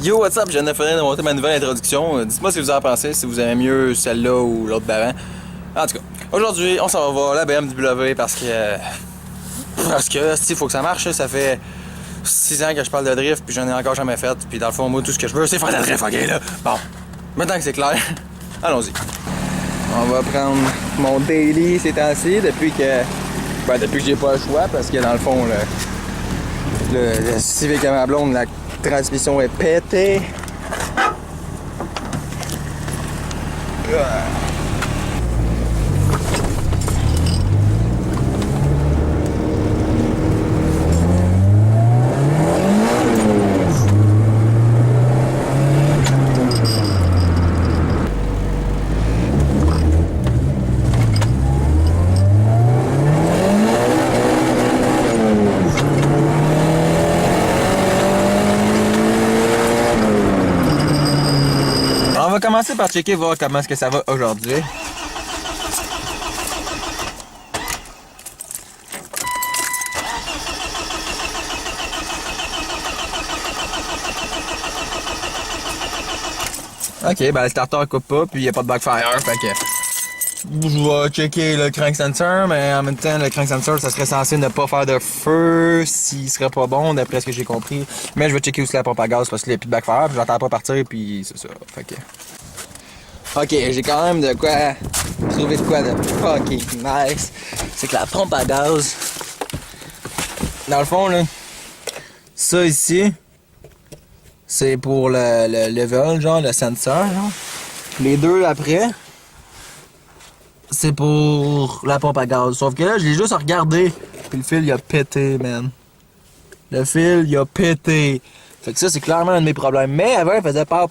Yo, what's up? Je viens de finir de monter ma nouvelle introduction. Dites-moi ce que vous en pensez, si vous aimez mieux celle-là ou l'autre d'avant. En tout cas, aujourd'hui, on s'en va voir la BMW parce que... il faut que ça marche. Ça fait 6 ans que je parle de drift, puis j'en ai encore jamais fait. Puis dans le fond, moi, tout ce que je veux, c'est faire de la drift, ok, là? Bon, maintenant que c'est clair, allons-y. On va prendre mon daily ces temps-ci, depuis que j'ai pas le choix, parce que dans le fond, le Civic à ma blonde, la transmission est pétée. On va commencer par checker, voir comment est-ce que ça va aujourd'hui. Ok, ben le starter coupe pas, puis il n'y a pas de backfire, fait que... Je vais checker le crank sensor, mais en même temps, le crank sensor, ça serait censé ne pas faire de feu s'il serait pas bon, d'après ce que j'ai compris. Mais je vais checker aussi la pompe à gaz parce qu'il n'y a plus de backfire, puis j'entends pas partir, puis c'est ça, fait que... Ok, j'ai quand même de quoi trouver de quoi de fucking nice. C'est que la pompe à gaz, dans le fond, là, ça ici, c'est pour le level, genre, le sensor, genre. Les deux après, c'est pour la pompe à gaz. Sauf que là, je l'ai juste regardé, puis le fil, il a pété, man. Le fil, il a pété. Fait que ça, c'est clairement un de mes problèmes. Mais avant, il faisait pow,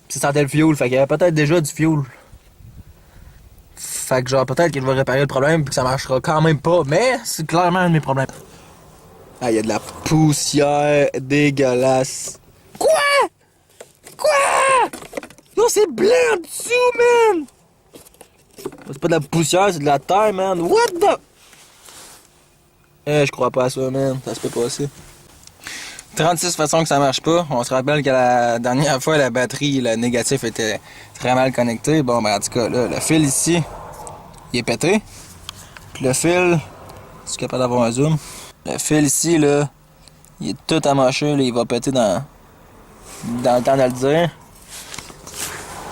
puis ça sentait le fuel. Fait qu'il y avait peut-être déjà du fuel. Fait que genre, peut-être qu'il va réparer le problème, puis que ça marchera quand même pas. Mais c'est clairement un de mes problèmes. Ah, il y a de la poussière dégueulasse. Quoi? Non, c'est blanc en dessous, man! C'est pas de la poussière, c'est de la terre, man. What the... je crois pas à ça, man. Ça se peut passer. 36 façons que ça marche pas. On se rappelle que la dernière fois, la batterie, le négatif était très mal connecté. Bon, ben en tout cas, là, le fil ici, il est pété. Puis le fil, je suis capable d'avoir un zoom. Le fil ici, là, il est tout amoché, là, il va péter dans le temps de le dire.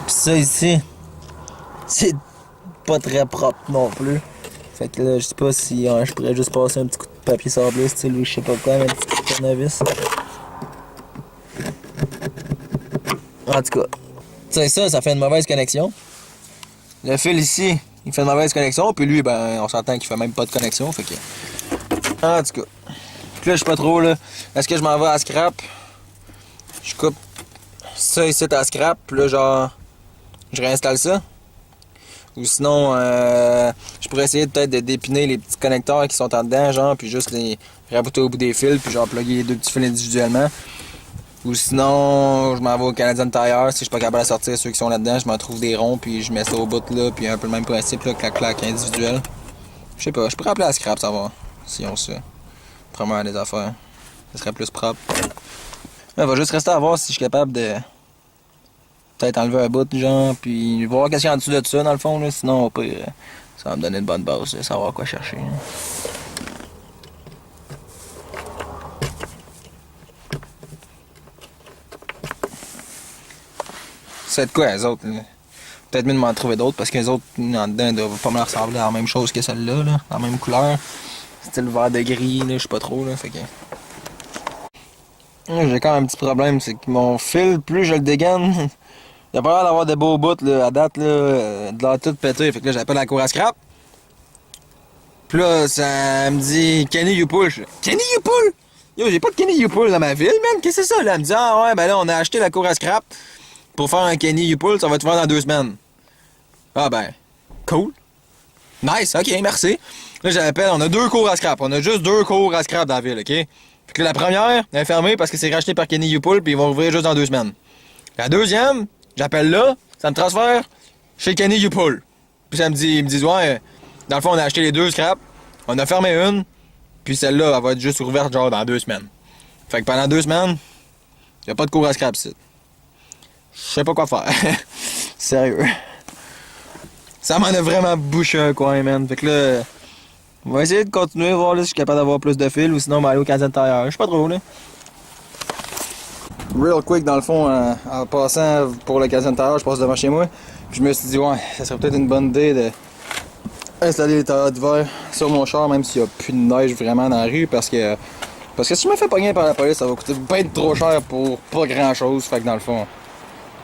Puis ça ici, c'est pas très propre non plus. Fait que là, je sais pas si je pourrais juste passer un petit coup de papier sablé, style ou je sais pas quoi, mais un petit coup de tournevis. En tout cas, tu sais ça fait une mauvaise connexion. Le fil ici, il fait une mauvaise connexion, puis lui, ben, on s'entend qu'il fait même pas de connexion, fait que... En tout cas, puis là, je sais pas trop, là, est-ce que je m'en vais à scrap? Je coupe ça ici à scrap, puis là, genre, je réinstalle ça. Ou sinon, je pourrais essayer peut-être de dépiner les petits connecteurs qui sont en dedans, genre, puis juste les rabouter au bout des fils, puis genre plugger les deux petits fils individuellement. Ou sinon, je m'en vais au Canadian Tire, si je suis pas capable de sortir ceux qui sont là-dedans, je m'en trouve des ronds, puis je mets ça au bout là, puis un peu le même principe, là, clac-clac individuel. Je sais pas, je pourrais appeler à scrap, savoir si on se promet des affaires. Ça serait plus propre. Là, va juste rester à voir si je suis capable de peut-être enlever un bout, genre, puis voir qu'est-ce qu'il y a en dessous de ça, dans le fond, là. Sinon, au pire, ça va me donner une bonne base, savoir quoi chercher. Là. C'est de quoi, les autres, là? Peut-être mieux de m'en trouver d'autres, parce que les autres, en dedans, doivent pas me ressembler à la même chose que celle-là, là, la même couleur. Style vert de gris, là, je sais pas trop, là, fait que... J'ai quand même un petit problème, c'est que mon fil, plus je le dégaine, il a pas l'air d'avoir des beaux bouts, là, à date, là, de l'air tout pété, fait que là, j'appelle la cour à scrap. Puis là, ça me dit Kenny U-Pull. Kenny U-Pull? Yo, j'ai pas de Kenny U-Pull dans ma ville, man, qu'est-ce que c'est ça, là? Elle me dit, ah ouais, ben là, on a acheté la cour à scrap pour faire un Kenny U-Pull, ça va te faire dans 2 semaines. Ah ben, cool. Nice, ok, merci. Là, j'appelle, on a 2 cours à scrap, on a juste 2 cours à scrap dans la ville, ok? Fait que la première est fermée parce que c'est racheté par Kenny U-Pull, puis ils vont ouvrir juste dans 2 semaines. La deuxième, j'appelle là, ça me transfère chez Kenny U-Pull. Puis ça me dit, ils me disent, ouais, dans le fond, on a acheté les 2 scraps, on a fermé une, puis celle-là, elle va être juste ouverte genre dans 2 semaines. Fait que pendant 2 semaines, Y a pas de cours à scrap ici. Je sais pas quoi faire. Sérieux. Ça m'en a vraiment bouché un coin, man. Fait que là, on va essayer de continuer, voir là, si je suis capable d'avoir plus de fil ou sinon on va aller au Canadien Tire. Je sais pas trop, là. Real quick, dans le fond, en passant pour le Canadien Tire, je passe devant chez moi. Puis je me suis dit, ouais, ça serait peut-être une bonne idée de installer les tailleurs d'hiver sur mon char, même s'il n'y a plus de neige vraiment dans la rue, parce que si je me fais pogner par la police, ça va coûter bien trop cher pour pas grand-chose. Fait que dans le fond,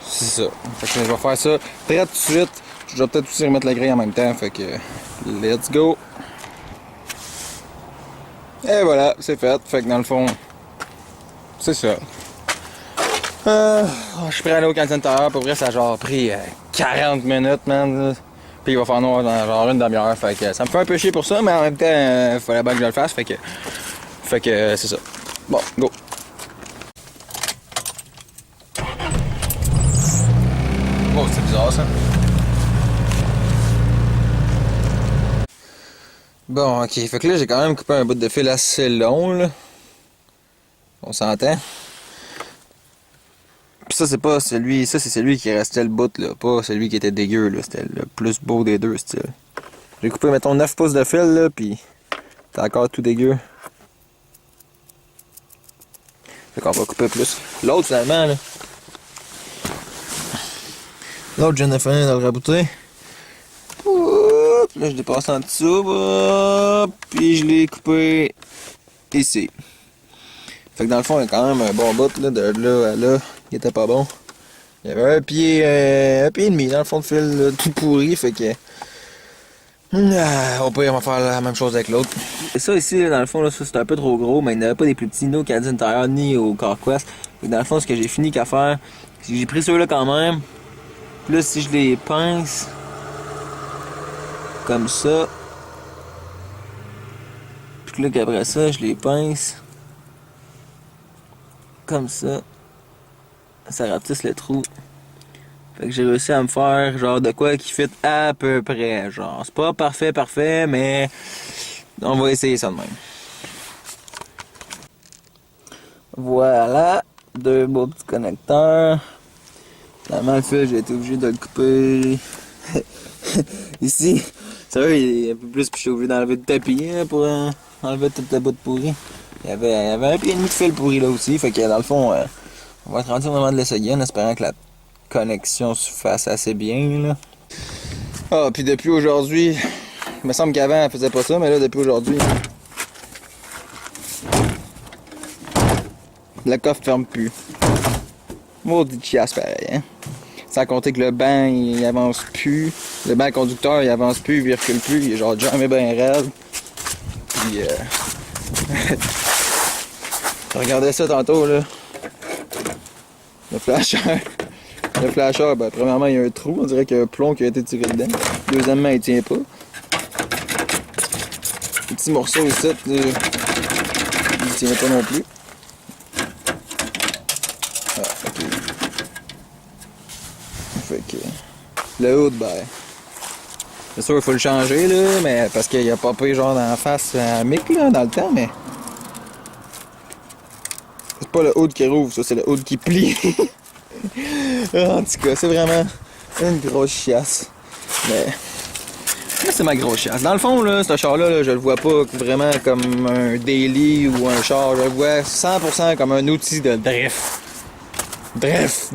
c'est ça. Fait que je vais faire ça très tout de suite. Je vais peut-être aussi remettre la grille en même temps. Fait que, let's go. Et voilà, c'est fait. Fait que dans le fond, c'est ça. Je suis prêt à aller au Canadien Tire. Pour vrai, ça a genre pris 40 minutes, man. Puis il va faire noir dans genre une demi-heure. Fait que ça me fait un peu chier pour ça, mais en même temps, il fallait bien que je le fasse. Fait que c'est ça. Bon, go. Oh, c'est bizarre ça. Bon, ok. Fait que là, j'ai quand même coupé un bout de fil assez long, là. On s'entend. Pis ça, c'est pas celui. Ça, c'est celui qui restait le bout, là. Pas celui qui était dégueu, là. C'était le plus beau des deux, style. J'ai coupé, mettons, 9 pouces de fil, là, pis c'est encore tout dégueu. Fait qu'on va couper plus. L'autre, finalement, là. L'autre, j'en ai fait dans le rabouté. Là, je l'ai passé en dessous. Puis je l'ai coupé ici. Fait que dans le fond, il y a quand même un bon bout, là, de là à là. Il était pas bon. Il y avait un pied et demi dans le fond de fil, là, tout pourri. Fait que. Au pire, on va faire la même chose avec l'autre. Et ça ici, là, dans le fond, là, ça c'est un peu trop gros, mais il n'y avait pas des plus petits ni au Canadien Tire ni au CarQuest. Fait que dans le fond, ce que j'ai fini qu'à faire, c'est que j'ai pris ceux-là quand même. Puis là, si je les pince comme ça, puis là qu'après ça, je les pince comme ça rapetisse le trou. Fait que j'ai réussi à me faire genre de quoi qui fit à peu près. Genre, c'est pas parfait, mais on va essayer ça de même. Voilà, deux beaux petits connecteurs. Finalement, le fil, j'ai été obligé de le couper. Ici, c'est vrai, il est un peu plus, puis je suis obligé d'enlever le tapis hein, pour enlever toute la bout de pourri. Il y avait un pied et demi de fil pourri là aussi, fait que dans le fond, on va être rendu au moment de l'essayer en espérant que la connexion se fasse assez bien là. Ah, puis depuis aujourd'hui, il me semble qu'avant elle faisait pas ça, mais là depuis aujourd'hui, le coffre ferme plus. Maudit chiasse pareil, hein. Sans compter que le banc il avance plus, le banc conducteur il avance plus, il recule plus, il est genre jamais bien raide. Puis regardez ça tantôt là. Le flasher, ben premièrement il y a un trou, on dirait qu'il y a un plomb qui a été tiré dedans. Deuxièmement il tient pas. Le petit morceau ici, il tient pas non plus. Ah, ok. Fait que le hood, ben c'est sûr il faut le changer là, mais parce qu'il a popé genre dans la face à Mick là dans le temps, mais c'est pas le hood qui rouvre, ça c'est le hood qui plie. En tout cas, c'est vraiment une grosse chiasse. Mais c'est ma grosse chiasse. Dans le fond, là, ce char-là, je le vois pas vraiment comme un daily ou un char. Je le vois 100% comme un outil de drift. Drift.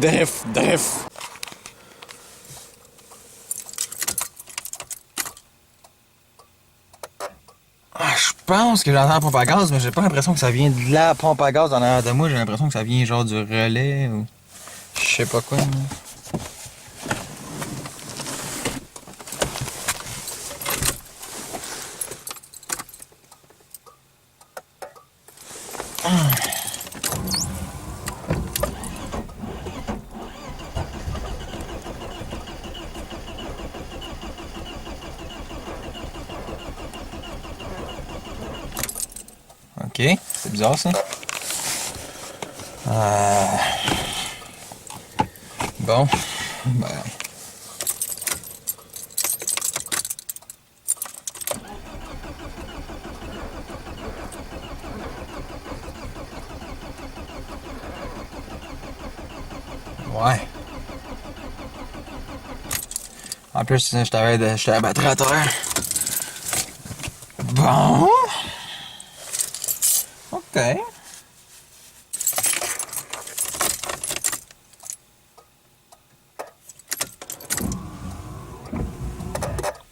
Je pense que j'entends la pompe à gaz, mais j'ai pas l'impression que ça vient de la pompe à gaz en arrière de moi. J'ai l'impression que ça vient genre du relais ou je sais pas quoi. Ok, c'est bizarre ça. Bon, ben. Ouais. En plus, j'étais à battre à terre. Bon. OK.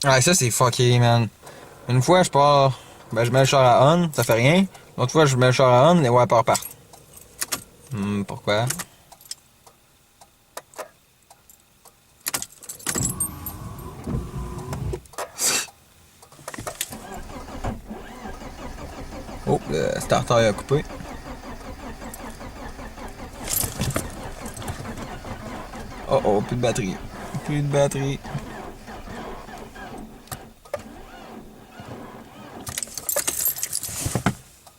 Ouais, ça c'est fucké, man. Une fois, je pars, ben je mets le char à on, ça fait rien. L'autre fois, je mets le char à on, les wipers partent. Pourquoi? Oh, le starter a coupé. Oh oh, plus de batterie. Plus de batterie.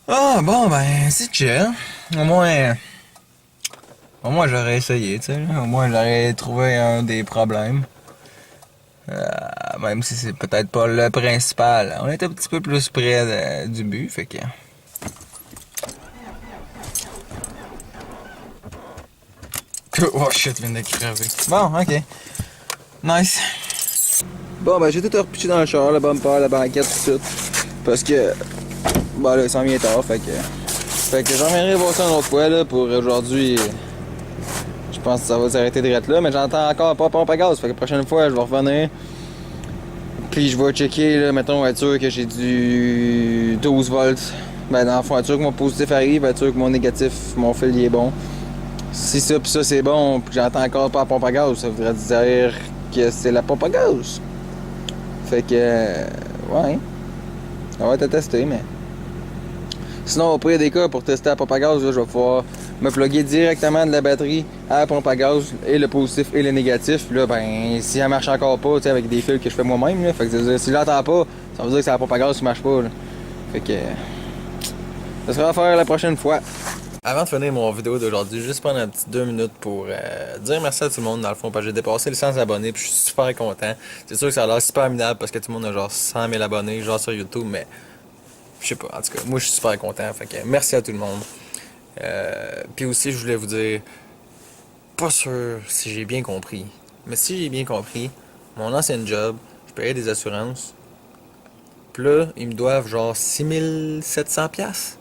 Ah bon, ben, c'est chill. Au moins. Au moins, j'aurais essayé, tu sais. Au moins, j'aurais trouvé un des problèmes. Même si c'est peut-être pas le principal. On est un petit peu plus près du but, fait que. Oh shit, vient de crever. Bon, ok. Nice. Bon, ben, j'ai tout repitché dans le char, le bumper, la banquette, tout ça. Parce que. Bah là, il s'en vient tard, fait que. Fait que j'en viendrai voir ça une autre fois, là, pour aujourd'hui. Je pense que ça va s'arrêter de là, mais j'entends encore pas pompe à gaz. Fait que la prochaine fois, je vais revenir. Puis je vais checker, là, mettons, voiture que j'ai du 12 volts. Ben, dans la voiture que mon positif arrive, voiture que mon négatif, mon fil est bon. Si ça pis ça c'est bon, pis j'entends encore pas la pompe à gaz, ça voudrait dire que c'est la pompe à gaz. Fait que, ouais, ça va être à tester, mais. Sinon, au pire des cas, pour tester la pompe à gaz, là, je vais pouvoir me plugger directement de la batterie à la pompe à gaz, et le positif et le négatif. Puis là, ben, si elle marche encore pas, tu sais, avec des fils que je fais moi-même, là, fait que ça veut dire, si je l'entends pas, ça veut dire que c'est la pompe à gaz qui marche pas, là. Fait que, ça sera à faire la prochaine fois. Avant de finir mon vidéo d'aujourd'hui, juste prendre un petit 2 minutes pour dire merci à tout le monde dans le fond, parce que j'ai dépassé les 100 abonnés, puis je suis super content. C'est sûr que ça a l'air super minable parce que tout le monde a genre 100 000 abonnés, genre sur YouTube, mais je sais pas, en tout cas, moi je suis super content, fait que merci à tout le monde. Puis aussi, je voulais vous dire, pas sûr si j'ai bien compris, mais si j'ai bien compris, mon ancien job, je payais des assurances, puis là, ils me doivent genre 6 700$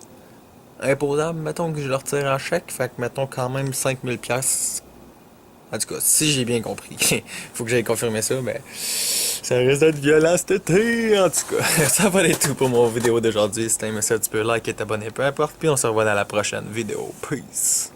imposable, mettons que je leur retire en chèque, fait que mettons quand même 5 000$. En tout cas, si j'ai bien compris, faut que j'aille confirmer ça, mais ça risque d'être violent cet été, en tout cas. Ça va être tout pour mon vidéo d'aujourd'hui. Si t'as aimé ça, tu peux liker et t'abonner, peu importe, puis on se revoit dans la prochaine vidéo. Peace!